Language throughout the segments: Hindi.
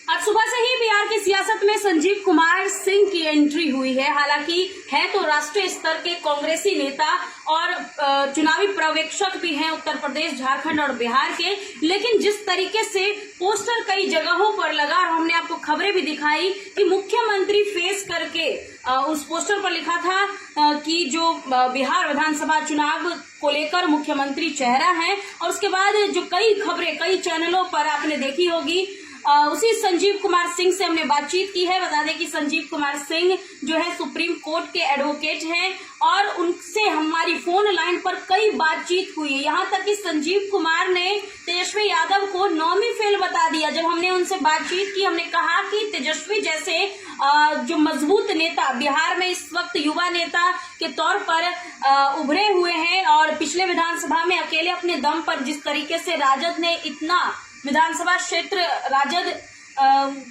आज सुबह से ही बिहार की सियासत में संजीव कुमार सिंह की एंट्री हुई है। हालांकि है तो राष्ट्रीय स्तर के कांग्रेसी नेता और चुनावी पर्यवेक्षक भी हैं उत्तर प्रदेश, झारखंड और बिहार के, लेकिन जिस तरीके से पोस्टर कई जगहों पर लगा और हमने आपको खबरें भी दिखाई कि मुख्यमंत्री फेस करके उस पोस्टर पर लिखा था कि जो बिहार विधानसभा चुनाव को लेकर मुख्यमंत्री चेहरा है, और उसके बाद जो कई खबरें कई चैनलों पर आपने देखी होगी, उसी संजीव कुमार सिंह से हमने बातचीत की है। बता दें कि संजीव कुमार सिंह जो है सुप्रीम कोर्ट के एडवोकेट हैं और उनसे हमारी फोन लाइन पर कई बातचीत हुई है। यहाँ तक कि संजीव कुमार ने तेजस्वी यादव को नौमी फेल बता दिया। जब हमने उनसे बातचीत की, हमने कहा कि तेजस्वी जैसे जो मजबूत नेता बिहार में इस वक्त युवा नेता के तौर पर उभरे हुए हैं और पिछले विधानसभा में अकेले अपने दम पर जिस तरीके से राजद ने इतना विधानसभा क्षेत्र, राजद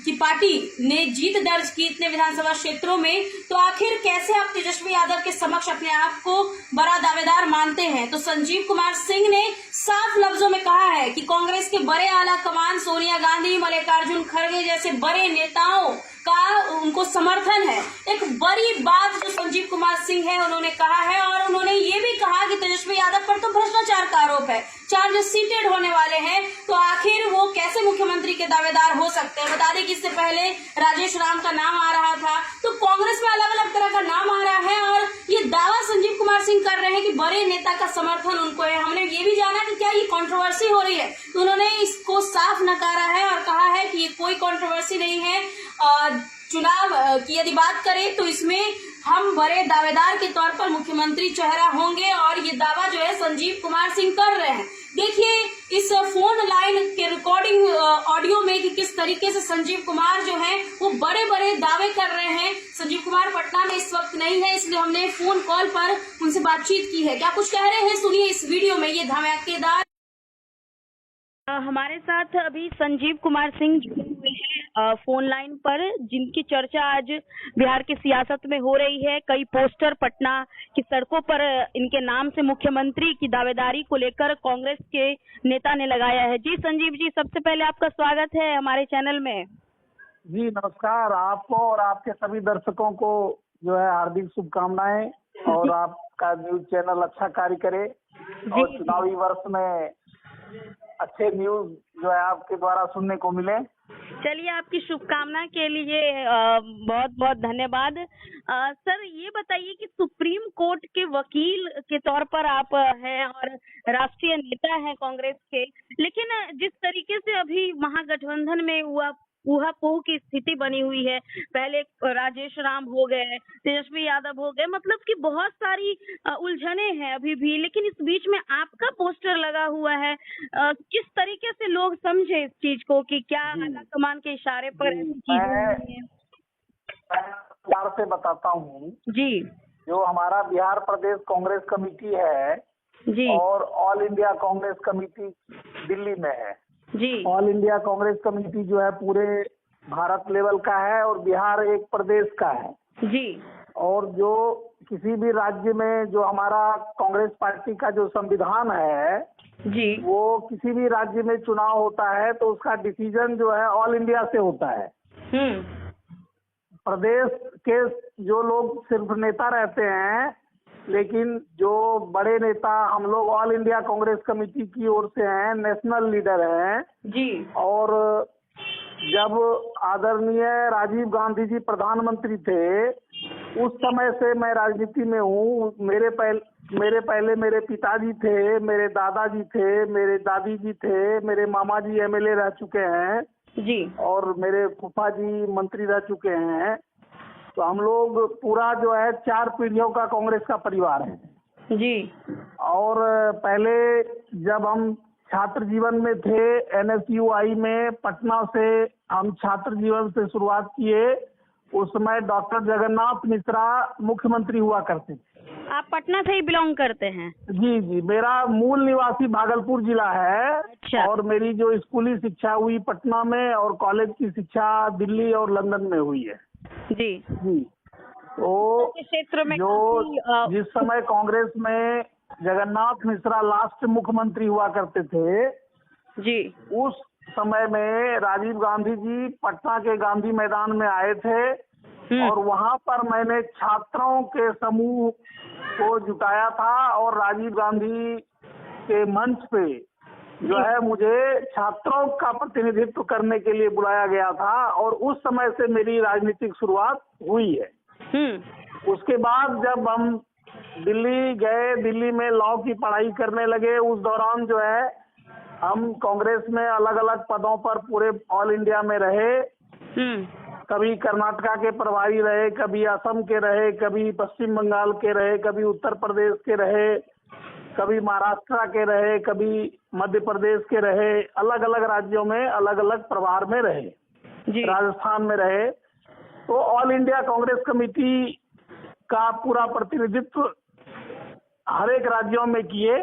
की पार्टी ने जीत दर्ज की इतने विधानसभा क्षेत्रों में, तो आखिर कैसे आप तेजस्वी यादव के समक्ष अपने आप को बड़ा दावेदार मानते हैं? तो संजीव कुमार सिंह ने साफ लफ्जों में कहा है कि कांग्रेस के बड़े आला कमान सोनिया गांधी, मल्लिकार्जुन खड़गे जैसे बड़े नेताओं का उनको समर्थन है। एक बड़ी बात जो संजीव कुमार सिंह है उन्होंने कहा है, और उन्होंने ये भी कहा कि तेजस्वी यादव पर तो भ्रष्टाचार का आरोप है, चार्जेस सीटेड होने वाले हैं, तो आखिर वो कैसे मुख्यमंत्री के दावेदार हो सकते हैं? बता दें कि इससे पहले राजेश राम का नाम आ रहा था, तो कांग्रेस में अलग अलग तरह का नाम आ रहा है और ये दावा संजीव कुमार सिंह कर रहे हैं कि बड़े नेता का समर्थन उनको है। हमने ये भी जाना कि क्या ये कंट्रोवर्सी हो रही है, तो उन्होंने इसको साफ नकारा है और कहा है कि ये कोई कंट्रोवर्सी नहीं है। चुनाव की यदि बात करें तो इसमें हम बड़े दावेदार के तौर पर मुख्यमंत्री चेहरा होंगे, और ये दावा जो है संजीव कुमार सिंह कर रहे हैं। देखिए इस फोन लाइन के रिकॉर्डिंग ऑडियो में कि किस तरीके से संजीव कुमार जो है वो बड़े बड़े दावे कर रहे हैं। संजीव कुमार पटना में इस वक्त नहीं है, इसलिए हमने फोन कॉल पर उनसे बातचीत की है। क्या कुछ कह रहे हैं, सुनिए इस वीडियो में। ये धमाकेदार हमारे साथ अभी संजीव कुमार सिंह जुड़े हुए हैं फोन लाइन पर, जिनकी चर्चा आज बिहार की सियासत में हो रही है। कई पोस्टर पटना की सड़कों पर इनके नाम से मुख्यमंत्री की दावेदारी को लेकर कांग्रेस के नेता ने लगाया है। जी संजीव जी, सबसे पहले आपका स्वागत है हमारे चैनल में। जी नमस्कार, आपको और आपके सभी दर्शकों को जो है हार्दिक शुभकामनाएं, और आपका न्यूज चैनल अच्छा कार्य करे और चुनावी वर्ष में अच्छे न्यूज जो है आपके द्वारा सुनने को मिले। चलिए, आपकी शुभकामना के लिए बहुत बहुत धन्यवाद। सर ये बताइए कि सुप्रीम कोर्ट के वकील के तौर पर आप हैं और राष्ट्रीय नेता हैं कांग्रेस के, लेकिन जिस तरीके से अभी महागठबंधन में ऊहापोह की स्थिति बनी हुई है, पहले राजेश राम हो गए, तेजस्वी यादव हो गए, मतलब कि बहुत सारी उलझने हैं अभी भी, लेकिन इस बीच में आपका पोस्टर लगा हुआ है। किस तरीके से लोग समझे इस चीज को कि क्या आला कमान के इशारे पर मैं प्यार से बताता हूँ जी। जो हमारा बिहार प्रदेश कांग्रेस कमेटी है जी और all India Congress committee Delhi में है जी। ऑल इंडिया कांग्रेस कमेटी जो है पूरे भारत लेवल का है और बिहार एक प्रदेश का है जी। और जो किसी भी राज्य में जो हमारा कांग्रेस पार्टी का जो संविधान है जी, वो किसी भी राज्य में चुनाव होता है तो उसका डिसीजन जो है ऑल इंडिया से होता है। प्रदेश के जो लोग सिर्फ नेता रहते हैं, लेकिन जो बड़े नेता हम लोग ऑल इंडिया कांग्रेस कमेटी की ओर से हैं, नेशनल लीडर हैं जी। और जब आदरणीय राजीव गांधी जी प्रधानमंत्री थे उस समय से मैं राजनीति में हूँ। मेरे पहले मेरे पिताजी थे, मेरे दादाजी थे, मेरे दादी जी थे, मेरे मामा जी एमएलए रह चुके हैं जी और मेरे फूफा जी मंत्री रह चुके हैं। तो हम लोग पूरा जो है 4 पीढ़ियों का कांग्रेस का परिवार है जी। और पहले जब हम छात्र जीवन में थे एनएसयूआई में पटना से हम छात्र जीवन से शुरुआत किए, उस समय डॉक्टर जगन्नाथ मिश्रा मुख्यमंत्री हुआ करते थे। आप पटना से ही बिलोंग करते हैं? जी जी, मेरा मूल निवासी भागलपुर जिला है। अच्छा। और मेरी जो स्कूली शिक्षा हुई पटना में और कॉलेज की शिक्षा दिल्ली और लंदन में हुई है। जी जी। तो क्षेत्र में जो जिस समय कांग्रेस में जगन्नाथ मिश्रा लास्ट मुख्यमंत्री हुआ करते थे, जी। उस समय में राजीव गांधी जी पटना के गांधी मैदान में आए थे और वहां पर मैंने छात्रों के समूह को जुटाया था और राजीव गांधी के मंच पे जो है मुझे छात्रों का प्रतिनिधित्व करने के लिए बुलाया गया था और उस समय से मेरी राजनीतिक शुरुआत हुई है। उसके बाद जब हम दिल्ली गए, दिल्ली में लॉ की पढ़ाई करने लगे, उस दौरान जो है हम कांग्रेस में अलग अलग पदों पर पूरे ऑल इंडिया में रहे। कभी कर्नाटका के प्रभारी रहे, कभी असम के रहे, कभी पश्चिम बंगाल के रहे, कभी उत्तर प्रदेश के रहे, कभी महाराष्ट्र के रहे, कभी मध्य प्रदेश के रहे, अलग अलग राज्यों में अलग अलग प्रभार में रहे, राजस्थान में रहे। तो ऑल इंडिया कांग्रेस कमेटी का पूरा प्रतिनिधित्व हर एक राज्यों में किए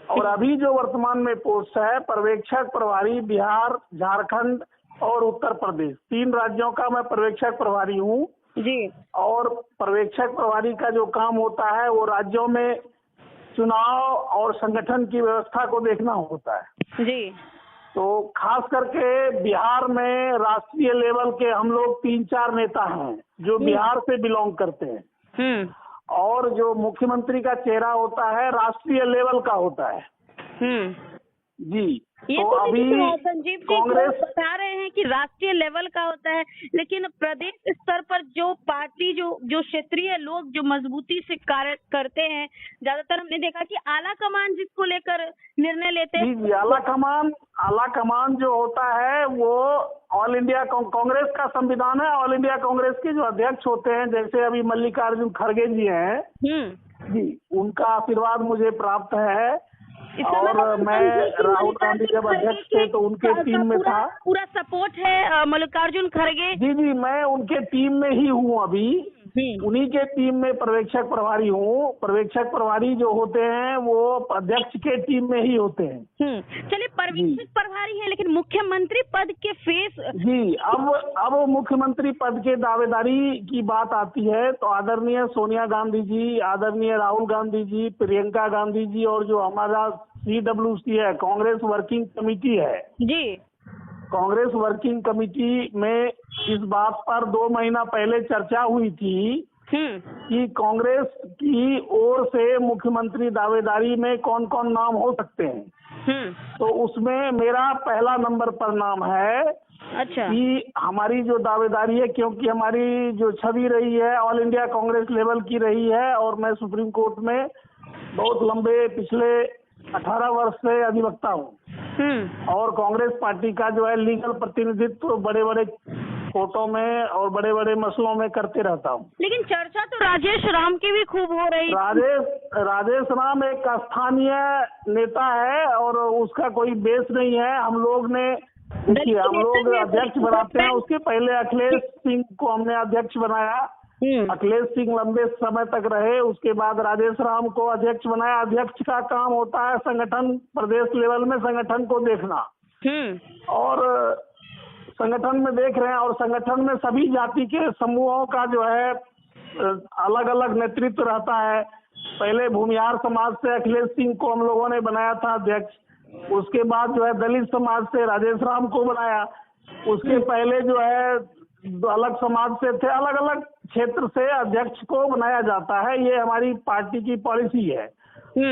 और अभी जो वर्तमान में पोस्ट है पर्यवेक्षक प्रभारी बिहार, झारखंड और उत्तर प्रदेश, 3 राज्यों का मैं पर्यवेक्षक प्रभारी हूँ जी। और पर्यवेक्षक प्रभारी का जो काम होता है वो राज्यों में चुनाव और संगठन की व्यवस्था को देखना होता है जी। तो खास करके बिहार में राष्ट्रीय लेवल के हम लोग 3-4 नेता हैं जो बिहार से बिलोंग करते हैं और जो मुख्यमंत्री का चेहरा होता है राष्ट्रीय लेवल का होता है। जी। ये तो तो अभी संजीव जी कांग्रेस बता रहे हैं कि राष्ट्रीय लेवल का होता है, लेकिन प्रदेश स्तर पर जो पार्टी जो क्षेत्रीय लोग जो मजबूती से कार्य करते हैं, ज्यादातर हमने देखा कि आला कमान जिसको लेकर निर्णय लेते हैं। जी, आला कमान जो होता है वो ऑल इंडिया कांग्रेस का संविधान है। ऑल इंडिया कांग्रेस के जो अध्यक्ष होते हैं, जैसे अभी मल्लिकार्जुन खड़गे जी हैं, जी, उनका आशीर्वाद मुझे प्राप्त है और मैं राहुल गांधी जब अध्यक्ष थे तो उनके टीम में था। पूरा सपोर्ट है मल्लिकार्जुन खड़गे। जी, मैं उनके टीम में ही हूँ अभी, उन्हीं के टीम में पर्यवेक्षक प्रभारी हूँ। पर्यवेक्षक प्रभारी जो होते हैं वो अध्यक्ष के टीम में ही होते हैं। चलिए, पर्यवेक्षक प्रभारी है, लेकिन मुख्यमंत्री पद के फेस जी, अब मुख्यमंत्री पद के दावेदारी की बात आती है तो आदरणीय सोनिया गांधी जी, आदरणीय राहुल गांधी जी, प्रियंका गांधी जी और जो हमारा CWC है, कांग्रेस वर्किंग कमेटी है जी, कांग्रेस वर्किंग कमेटी में इस बात पर 2 महीना पहले चर्चा हुई थी कि कांग्रेस की ओर से मुख्यमंत्री दावेदारी में कौन कौन नाम हो सकते हैं। तो उसमें मेरा पहला नंबर पर नाम है। अच्छा। कि हमारी जो दावेदारी है, क्योंकि हमारी जो छवि रही है ऑल इंडिया कांग्रेस लेवल की रही है और मैं सुप्रीम कोर्ट में बहुत लंबे पिछले 18 वर्ष से अधिवक्ता हूँ और कांग्रेस पार्टी का जो है लीगल प्रतिनिधित्व बड़े बड़े कोर्टों में और बड़े बड़े मसलों में करते रहता हूँ। लेकिन चर्चा तो राजेश राम की भी खूब हो रही। राजेश राम एक स्थानीय नेता है और उसका कोई बेस नहीं है। हम लोग ने देखिए, हम लोग अध्यक्ष बनाते हैं, उसके पहले अखिलेश सिंह को हमने अध्यक्ष बनाया। अखिलेश सिंह लंबे समय तक रहे, उसके बाद राजेश राम को अध्यक्ष बनाया। अध्यक्ष का काम होता है संगठन, प्रदेश लेवल में संगठन को देखना और संगठन में देख रहे हैं और संगठन में सभी जाति के समूहों का जो है अलग अलग नेतृत्व रहता है। पहले भूमिहार समाज से अखिलेश सिंह को हम लोगों ने बनाया था अध्यक्ष, उसके बाद जो है दलित समाज से राजेश राम को बनाया, उसके पहले जो है अलग समाज से थे, अलग अलग क्षेत्र से अध्यक्ष को बनाया जाता है। ये हमारी पार्टी की पॉलिसी है।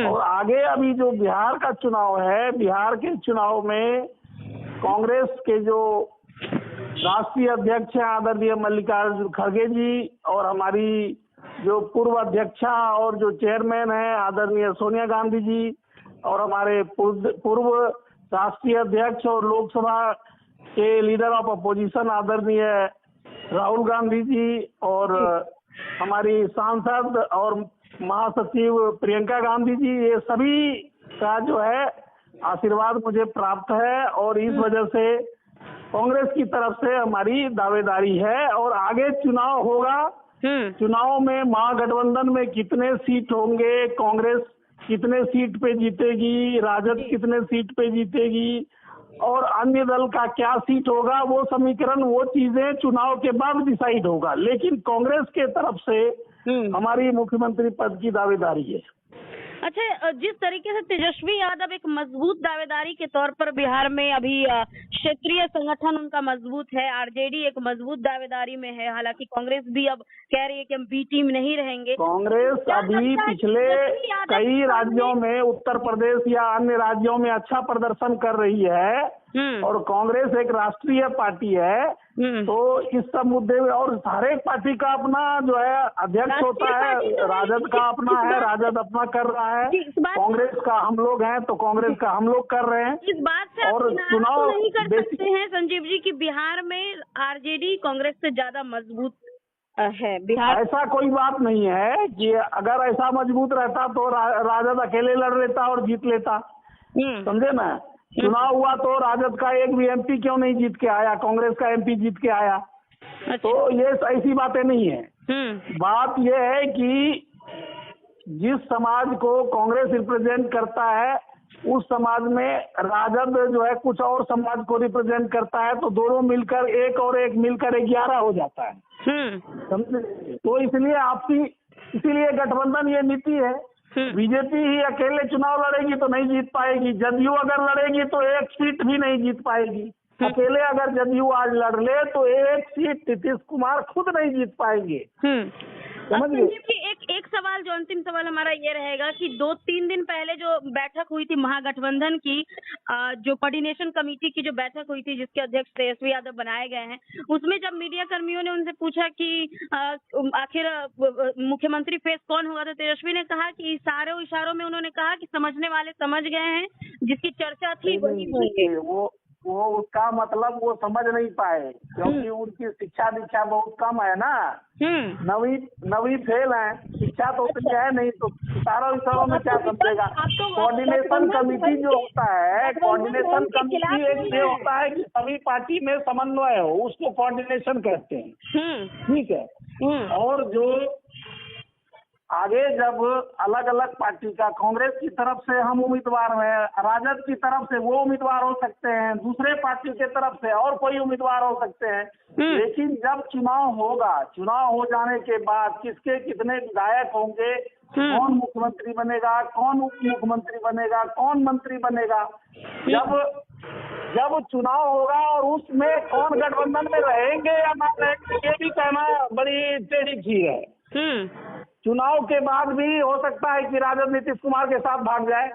और आगे अभी जो बिहार का चुनाव है, बिहार के चुनाव में कांग्रेस के जो राष्ट्रीय अध्यक्ष हैं आदरणीय मल्लिकार्जुन खड़गे जी और हमारी जो पूर्व अध्यक्षा और जो चेयरमैन है आदरणीय सोनिया गांधी जी और हमारे पूर्व राष्ट्रीय अध्यक्ष और लोकसभा के लीडर ऑफ अपोजिशन आदरणीय राहुल गांधी जी और हमारी सांसद और महासचिव प्रियंका गांधी जी, ये सभी का जो है आशीर्वाद मुझे प्राप्त है और इस वजह से कांग्रेस की तरफ से हमारी दावेदारी है। और आगे चुनाव होगा, चुनाव में महागठबंधन में कितने सीट होंगे, कांग्रेस कितने सीट पे जीतेगी, राजद कितने सीट पे जीतेगी और अन्य दल का क्या सीट होगा, वो समीकरण, वो चीजें चुनाव के बाद डिसाइड होगा। लेकिन कांग्रेस के तरफ से हमारी मुख्यमंत्री पद की दावेदारी है। अच्छा, जिस तरीके से तेजस्वी यादव एक मजबूत दावेदारी के तौर पर बिहार में अभी क्षेत्रीय संगठन उनका मजबूत है, आरजेडी एक मजबूत दावेदारी में है, हालांकि कांग्रेस भी अब कह रही है कि हम बी टीम नहीं रहेंगे। कांग्रेस क्या अभी लगता है कि पिछले तेजस्वी यादव कई के राज्यों में, उत्तर प्रदेश या अन्य राज्यों में अच्छा प्रदर्शन कर रही है और कांग्रेस एक राष्ट्रीय पार्टी है, तो इस सब मुद्दे में, और हर एक पार्टी का अपना जो है अध्यक्ष होता है, राजद का अपना है, राजद अपना कर रहा है, कांग्रेस का हम लोग हैं तो कांग्रेस का हम लोग कर रहे हैं। इस बात से आप और किनारा चुनाव तो नहीं कर सकते हैं संजीव जी कि बिहार में आरजेडी कांग्रेस से ज्यादा मजबूत है बिहार। ऐसा कोई बात नहीं है कि अगर ऐसा मजबूत रहता तो राजद अकेले लड़ लेता और जीत लेता, समझे ना। चुनाव हुआ तो राजद का एक भी एमपी क्यों नहीं जीत के आया, कांग्रेस का एमपी जीत के आया। तो ये ऐसी बातें नहीं है। बात ये है कि जिस समाज को कांग्रेस रिप्रेजेंट करता है उस समाज में राजद जो है कुछ और समाज को रिप्रेजेंट करता है, तो दोनों मिलकर एक और एक मिलकर 11 हो जाता है, समझे। तो इसलिए इसीलिए गठबंधन ये नीति है। बीजेपी ही अकेले चुनाव लड़ेगी तो नहीं जीत पाएगी, जदयू अगर लड़ेगी तो एक सीट भी नहीं जीत पाएगी। अकेले अगर जदयू आज लड़ ले तो एक सीट नीतीश कुमार खुद नहीं जीत पाएंगे, समझ गए। एक सवाल, जो अंतिम सवाल हमारा ये रहेगा कि 2-3 दिन पहले जो बैठक हुई थी महागठबंधन की, जो कोऑर्डिनेशन कमेटी की जो बैठक हुई थी जिसके अध्यक्ष तेजस्वी यादव बनाए गए हैं, उसमें जब मीडिया कर्मियों ने उनसे पूछा कि आखिर मुख्यमंत्री फेस कौन होगा, तो तेजस्वी ने कहा कि इशारों में उन्होंने कहा कि समझने वाले समझ गए हैं, जिसकी चर्चा थी वही होंगे। वो उसका मतलब वो समझ नहीं पाए क्योंकि उनकी शिक्षा दीक्षा बहुत कम है ना। नवी फेल है, शिक्षा तो उतनी है नहीं, तो इशारों में क्या समझेगा। कोऑर्डिनेशन कमेटी जो होता है, कोऑर्डिनेशन कमेटी एक ये होता है कि सभी पार्टी में समन्वय हो, उसको कोऑर्डिनेशन कहते हैं, ठीक है। और जो आगे जब अलग अलग पार्टी का, कांग्रेस की तरफ से हम उम्मीदवार हैं, राजद की तरफ से वो उम्मीदवार हो सकते हैं, दूसरे पार्टी की तरफ से और कोई उम्मीदवार हो सकते हैं, लेकिन जब चुनाव होगा, चुनाव हो जाने के बाद किसके कितने विधायक होंगे, कौन मुख्यमंत्री बनेगा, कौन उप मुख्यमंत्री बनेगा, कौन मंत्री बनेगा, जब चुनाव होगा और उसमें कौन गठबंधन में रहेंगे या ना रहेंगे, ये भी कहना बड़ी टेढ़ी खीर है। चुनाव के बाद भी हो सकता है कि राजद नीतीश कुमार के साथ भाग जाए,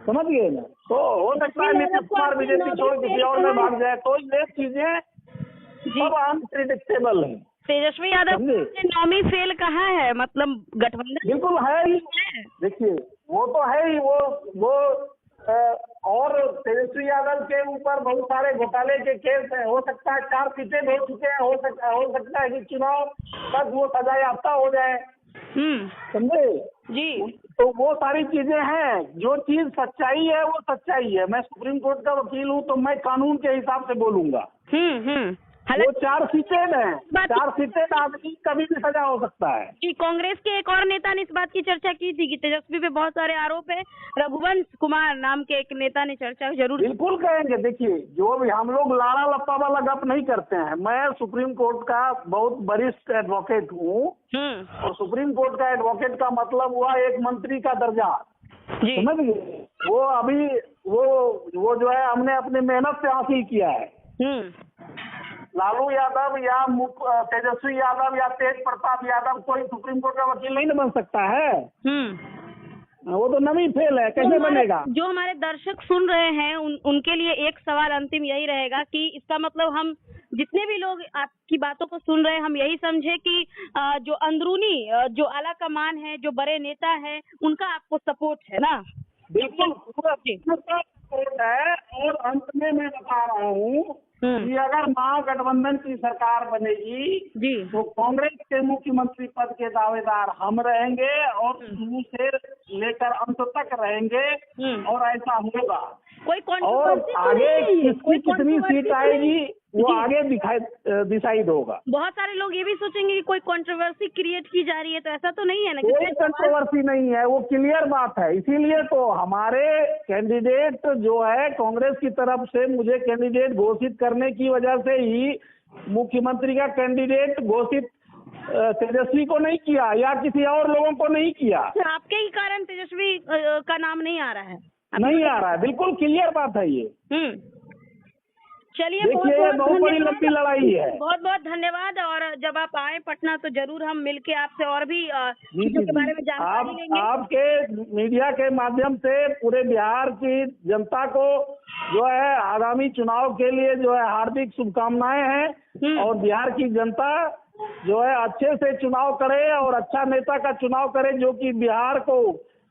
समझ गए ना। तो हो सकता है नीतीश कुमार बीजेपी छोड़ किसी और में भाग जाए, तो ये चीजें सब अनप्रिडिक्टेबल है। तेजस्वी यादव ने नौमी फेल कहा है, मतलब गठबंधन बिल्कुल है ही। देखिए वो तो है ही, वो और तेजस्वी यादव के ऊपर बहुत सारे घोटाले के केस हैं, हो सकता है 4 सीटें हो चुके हैं, हो सकता है कि चुनाव तक वो सजा याफ्ता हो जाए, समझे जी। तो वो सारी चीजें हैं, जो चीज सच्चाई है वो सच्चाई है। मैं सुप्रीम कोर्ट का वकील हूँ तो मैं कानून के हिसाब से बोलूंगा। वो 4 सीटें हैं, 4 सीटें आदमी कभी भी सजा हो सकता है कि कांग्रेस के एक और नेता ने इस बात की चर्चा की थी कि तेजस्वी पे बहुत सारे आरोप है, रघुवंश कुमार नाम के एक नेता ने चर्चा जरूर। बिल्कुल कहेंगे। देखिए, जो भी हम लोग लाड़ा लप्पा वाला गप नहीं करते हैं। मैं सुप्रीम कोर्ट का बहुत वरिष्ठ एडवोकेट हूँ और सुप्रीम कोर्ट का एडवोकेट का मतलब हुआ एक मंत्री का दर्जा, समझ गए। वो अभी वो जो है हमने अपनी मेहनत से हासिल किया है। लालू यादव या तेजस्वी यादव या तेज प्रताप यादव कोई सुप्रीम कोर्ट का वकील नहीं बन सकता है। वो तो नवी फेल है, कैसे बनेगा। जो हमारे दर्शक सुन रहे हैं उनके लिए एक सवाल अंतिम यही रहेगा कि इसका मतलब हम जितने भी लोग आपकी बातों को सुन रहे हैं, हम यही समझे कि जो अंदरूनी जो आला कमान है, जो बड़े नेता है, उनका आपको सपोर्ट है ना। बिल्कुल पूरा सपोर्ट है। और अंत में मैं बता रहा हूँ कि अगर महागठबंधन की सरकार बनेगी तो कांग्रेस के मुख्यमंत्री पद के दावेदार हम रहेंगे और शुरू से लेकर अंत तक रहेंगे और ऐसा होगा। और आगे किसकी कितनी सीट आएगी वो आगे डिसाइड होगा। बहुत सारे लोग ये भी सोचेंगे कि कोई कंट्रोवर्सी क्रिएट की जा रही है, तो ऐसा तो नहीं है ना। कोई कंट्रोवर्सी नहीं है, वो क्लियर बात है। इसीलिए तो हमारे कैंडिडेट जो है कांग्रेस की तरफ से मुझे कैंडिडेट घोषित करने की वजह से ही मुख्यमंत्री का कैंडिडेट घोषित तेजस्वी को नहीं किया या किसी और लोगों को नहीं किया। तो आपके ही कारण तेजस्वी का नाम नहीं आ रहा है। नहीं आ रहा है, बिल्कुल क्लियर बात है ये। चलिए, देखिए ये बहुत बड़ी लंबी लड़ाई है। बहुत बहुत धन्यवाद। और जब आप आए पटना तो जरूर हम मिलके आपसे और भी चीजों के बारे में जानकारी लेंगे। आपके मीडिया के माध्यम से पूरे बिहार की जनता को जो है आगामी चुनाव के लिए जो है हार्दिक शुभकामनाएं हैं, और बिहार की जनता जो है अच्छे से चुनाव करे और अच्छा नेता का चुनाव करे, जो कि बिहार को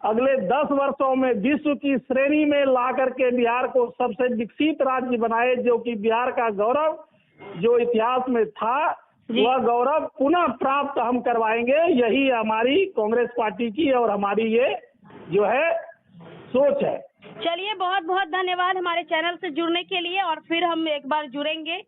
अगले 10 वर्षों में विश्व की श्रेणी में ला करके बिहार को सबसे विकसित राज्य बनाए, जो कि बिहार का गौरव जो इतिहास में था वह गौरव पुनः प्राप्त हम करवाएंगे। यही हमारी कांग्रेस पार्टी की और हमारी ये जो है सोच है। चलिए, बहुत बहुत धन्यवाद हमारे चैनल से जुड़ने के लिए, और फिर हम एक बार जुड़ेंगे।